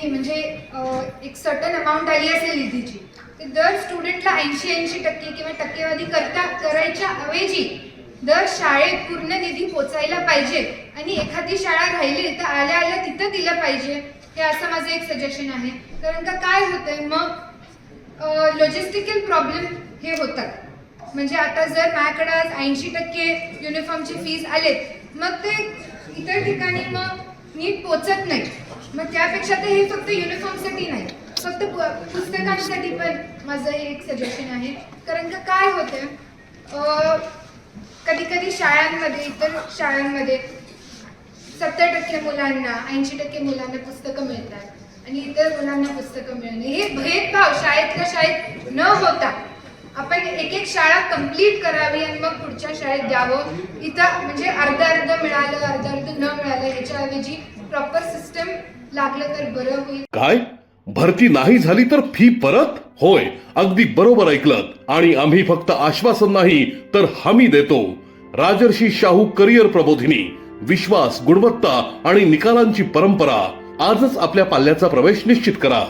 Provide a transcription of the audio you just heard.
म्हणजे एक certain amount आली असेल निधीची, तर दर स्टुडंटला 80% किंवा टक्केवारी करायच्या ऐवजी दर शाळेत पूर्ण निधी पोचायला पाहिजे आणि एखादी शाळा राहिली तर आल्या आल्या तिथं दिलं पाहिजे. हे असं माझं एक सजेशन आहे. कारण का काय होतंय मग लॉजिस्टिकल प्रॉब्लेम हे होतात. म्हणजे आता जर माझ्याकडे आज 80% युनिफॉर्मचे फीज आलेत, मग ते इतर ठिकाणी मग नीट पोचत नाही. मग त्यापेक्षा तर हे फक्त युनिफॉर्मसाठी नाही, फक्त पुस्तकांसाठी पण माझं हे एक सजेशन आहे. कारण का काय होतं कधी कधी शाळांमध्ये, इतर शाळांमध्ये 70% मुलांना 80% मुलांना पुस्तकं मिळतात आणि इतर मुलांना पुस्तकं मिळणे, हे भेदभाव शाळेतल्या शाळेत न होता आपण एक शाळा कंप्लीट करावी आणि मग पुढच्या शाळेत द्यावं. इथं म्हणजे अर्ध मिळालं, अर्ध न मिळालं, ह्याच्याऐवजी प्रॉपर सिस्टम लागलं तर बरं होईल. काय भरती नाही झाली तर फी परत? होय, अगदी बरोबर ऐकलत. आणि आम्ही फक्त आश्वासन नाही तर हमी देतो. राजर्षी शाहू करिअर प्रबोधिनी, विश्वास, गुणवत्ता आणि निकालांची परंपरा. आजच आपल्या पाल्याचा प्रवेश निश्चित करा.